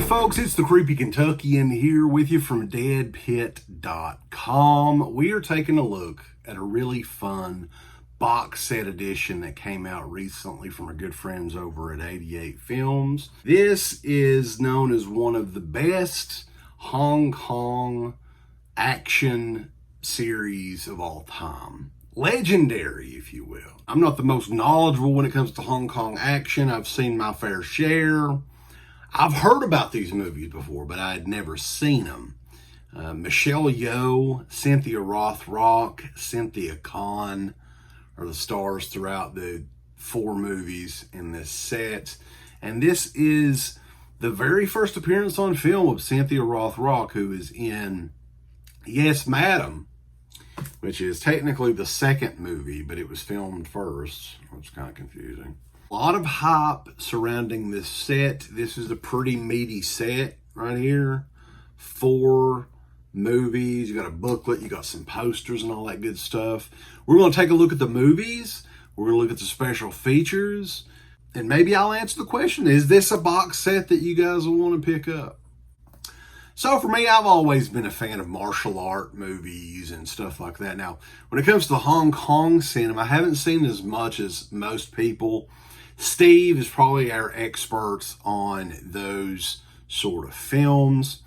folks, it's the Creepy Kentuckian here with you from DEADPIT.com. We are taking a look at a really fun box set edition that came out recently from our good friends over at 88 Films. This is known as one of the best Hong Kong action series of all time. Legendary, if you will. I'm not the most knowledgeable when it comes to Hong Kong action. I've seen my fair share. I've heard about these movies before, but I had never seen them. Michelle Yeoh, Cynthia Rothrock, Cynthia Khan are the stars throughout the 4 movies in this set. And this is the very first appearance on film of Cynthia Rothrock, who is in Yes, Madam, which is technically the second movie, but it was filmed first, which is kind of confusing. A lot of hype surrounding this set. This is a pretty meaty set right here. 4 movies. You got a booklet. You got some posters and all that good stuff. We're going to take a look at the movies. We're going to look at the special features. And maybe I'll answer the question, is this a box set that you guys will want to pick up? So for me, I've always been a fan of martial art movies and stuff like that. Now, when it comes to Hong Kong cinema, I haven't seen as much as most people. Steve is probably our expert on those sort of films.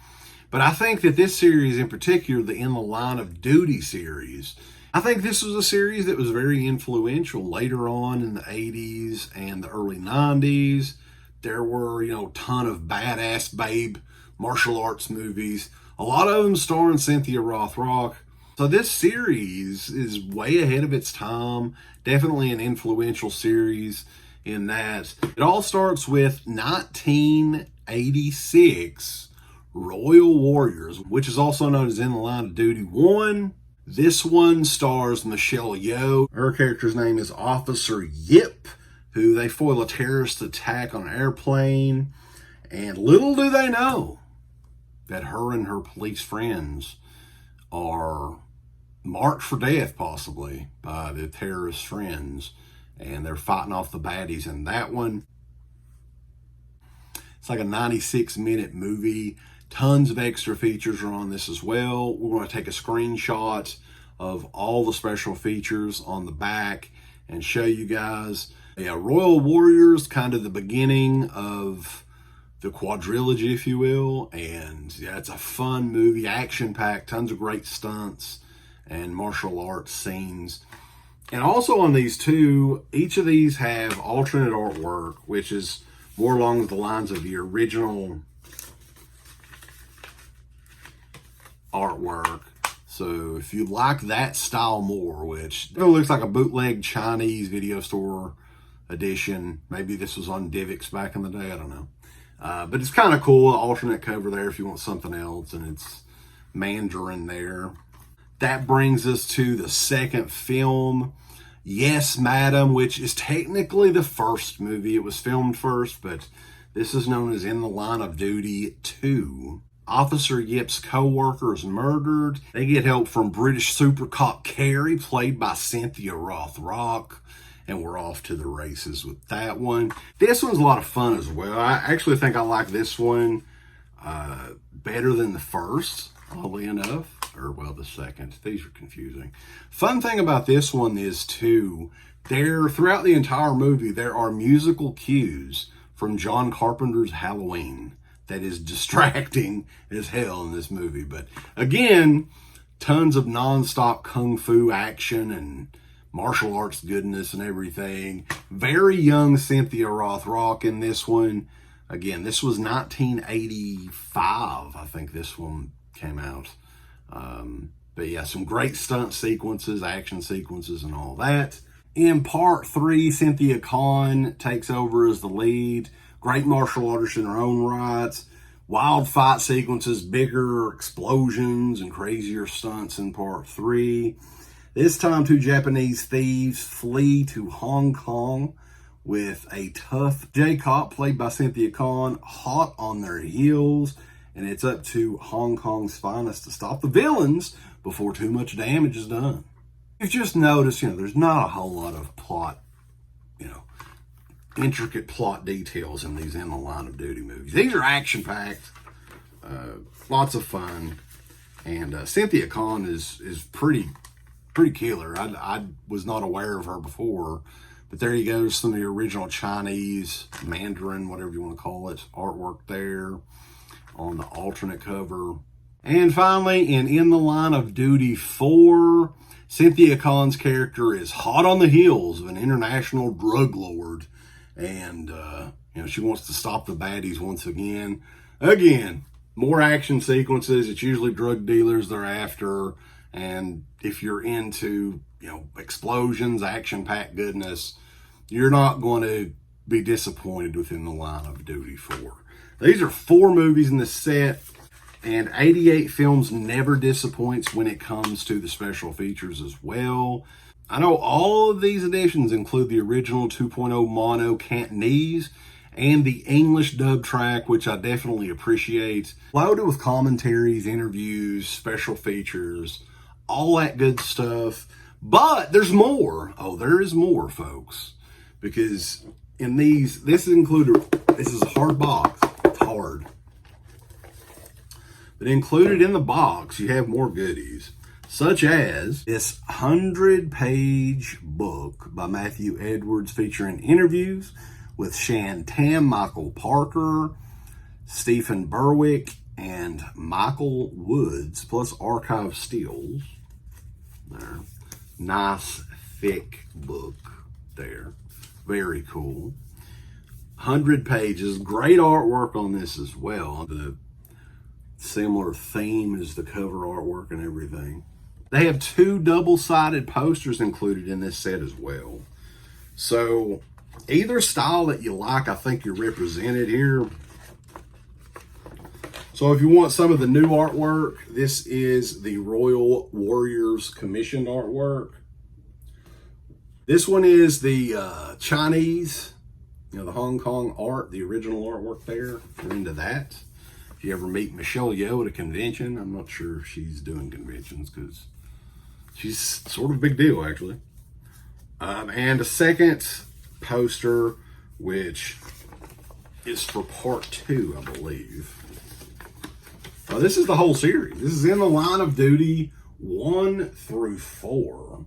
But I think that this series in particular, the In the Line of Duty series, I think this was a series that was very influential later on in the 80s and the early 90s. There were, a ton of badass babe martial arts movies. A lot of them starring Cynthia Rothrock. So this series is way ahead of its time. Definitely an influential series in that it all starts with 1986 Royal Warriors, which is also known as In the Line of Duty 1. This one stars Michelle Yeoh. Her character's name is Officer Yip, who they foil a terrorist attack on an airplane. And little do they know that her and her police friends are marked for death, possibly, by the terrorist friends. And they're fighting off the baddies in that one. It's like a 96-minute movie. Tons of extra features are on this as well. We're going to take a screenshot of all the special features on the back and show you guys. Yeah, Royal Warriors, kind of the beginning of the quadrilogy, if you will. And yeah, it's a fun movie, action-packed, tons of great stunts and martial arts scenes. And also on these two, each of these have alternate artwork, which is more along the lines of the original artwork. So if you like that style more, which it looks like a bootleg Chinese video store edition. Maybe this was on DivX back in the day, I don't know. But it's kind of cool, the alternate cover there if you want something else, and it's Mandarin there. That brings us to the second film, Yes, Madam, which is technically the first movie. It was filmed first, but this is known as In the Line of Duty 2. Officer Yip's co-worker is murdered. They get help from British super cop Carrie, played by Cynthia Rothrock, and we're off to the races with that one. This one's a lot of fun as well. I actually think I like this one better than the first, oddly enough. Or, well, the second. These are confusing. Fun thing about this one is, too, throughout the entire movie, there are musical cues from John Carpenter's Halloween that is distracting as hell in this movie. But, again, tons of nonstop kung fu action and martial arts goodness and everything. Very young Cynthia Rothrock in this one. Again, this was 1985, I think this one came out. But yeah, some great stunt sequences, action sequences, and all that. In part 3, Cynthia Khan takes over as the lead. Great martial artist in her own right. Wild fight sequences, bigger explosions, and crazier stunts in part 3. This time, 2 Japanese thieves flee to Hong Kong with a tough J-Cop, played by Cynthia Khan, hot on their heels. And it's up to Hong Kong's finest to stop the villains before too much damage is done. You've just noticed, there's not a whole lot of plot, intricate plot details in these In the Line of Duty movies. These are action-packed, lots of fun, and Cynthia Kahn is pretty killer. I was not aware of her before, but there you go, some of the original Chinese, Mandarin, whatever you want to call it, artwork there on the alternate cover. And finally, in the Line of Duty 4, Cynthia Kahn's character is hot on the heels of an international drug lord, and she wants to stop the baddies once again. Again, more action sequences. It's usually drug dealers they're after, and if you're into explosions, action-packed goodness, you're not going to be disappointed within the Line of Duty 4. These are 4 movies in the set. And 88 Films never disappoints when it comes to the special features as well. I know all of these editions include the original 2.0 mono Cantonese and the English dub track, which I definitely appreciate. Loaded with commentaries, interviews, special features, all that good stuff. But there's more. Oh, there is more, folks. Because in these, this is a hard box. It's hard. But included in the box, you have more goodies, such as this 100-page book by Matthew Edwards featuring interviews with Shan Tam, Michael Parker, Stephen Berwick, and Michael Woods, plus archive stills. There. Nice, thick book there. Very cool. 100 pages. Great artwork on this as well. The similar theme as the cover artwork and everything. They have 2 double-sided posters included in this set as well. So either style that you like, I think you're represented here. So if you want some of the new artwork, this is the Royal Warriors commissioned artwork. This one is the Chinese, the Hong Kong art, the original artwork there. If you're into that. If you ever meet Michelle Yeoh at a convention, I'm not sure if she's doing conventions because she's sort of a big deal, actually. And a second poster, which is for part 2, I believe. This is the whole series. This is In the Line of Duty 1 through 4.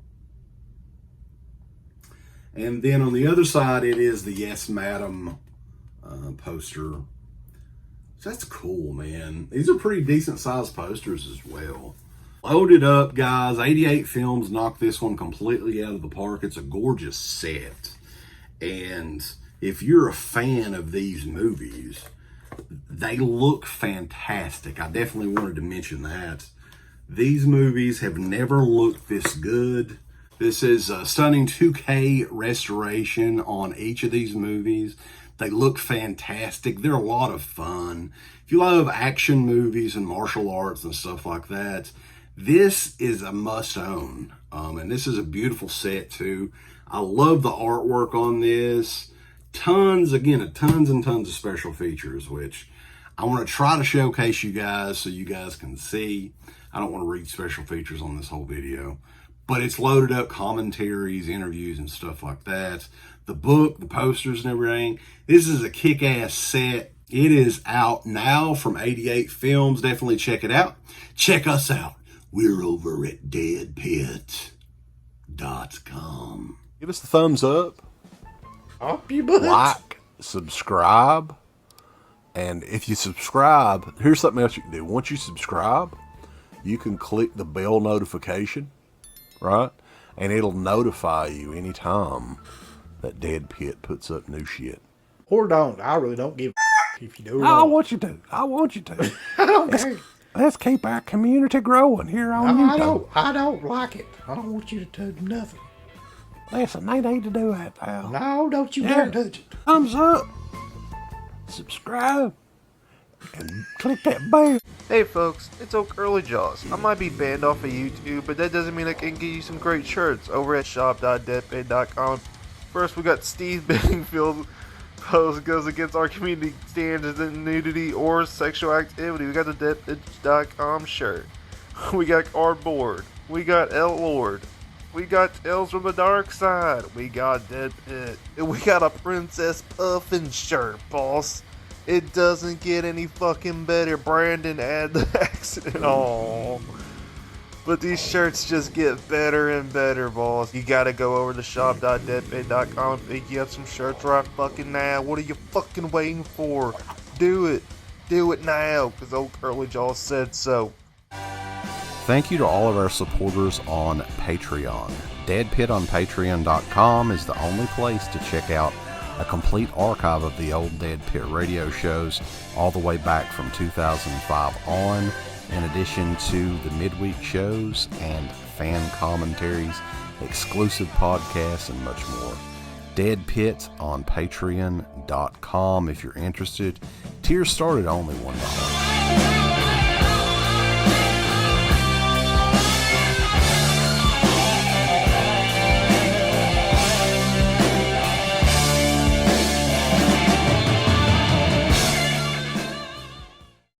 And then on the other side, it is the Yes, Madam poster. That's cool, man. These are pretty decent sized posters as well. Loaded up, guys. 88 Films knocked this one completely out of the park. It's a gorgeous set. And if you're a fan of these movies, they look fantastic. I definitely wanted to mention that. These movies have never looked this good. This is a stunning 2K restoration on each of these movies. They look fantastic. They're a lot of fun. If you love action movies and martial arts and stuff like that, this is a must-own. And this is a beautiful set, too. I love the artwork on this. Tons and tons of special features, which I want to try to showcase you guys so you guys can see. I don't want to read special features on this whole video. But it's loaded up commentaries, interviews, and stuff like that. The book, the posters, and everything. This is a kick-ass set. It is out now from 88 Films. Definitely check it out. Check us out. We're over at DEADPIT.com. Give us the thumbs up. Up your butt. Like, subscribe. And if you subscribe, here's something else you can do. Once you subscribe, you can click the bell notification, right? And it'll notify you anytime that Dead Pit puts up new shit. Or don't. I really don't give a if you do or I don't. want you to. I want you to. I don't care. Let's keep our community growing here on YouTube. I don't like it. I don't want you to do nothing. Listen, they need to do that, pal. No, don't you dare touch it. Thumbs up. Subscribe. And click that bell. Hey folks, it's Oak Early Jaws. I might be banned off of YouTube, but that doesn't mean I can get you some great shirts over at shop.deadpit.com. First, we got Steve Bedingfield post goes against our community standards in nudity or sexual activity. We got the deadpit.com shirt. We got Cardboard. We got L Lord. We got Tales from the Dark Side. We got DEADPIT. And we got a Princess Puffin shirt, boss. It doesn't get any fucking better. Brandon, add the accident. Aww. But these shirts just get better and better, boss. You gotta go over to shop.deadpit.com and pick you up some shirts right fucking now. What are you fucking waiting for? Do it. Do it now, because old Curly Jaw said so. Thank you to all of our supporters on Patreon. DEADPIT on Patreon.com is the only place to check out a complete archive of the old DEADPIT radio shows all the way back from 2005 on, in addition to the midweek shows and fan commentaries, exclusive podcasts, and much more. DEADPIT on Patreon.com if you're interested. Tiers start at only $1.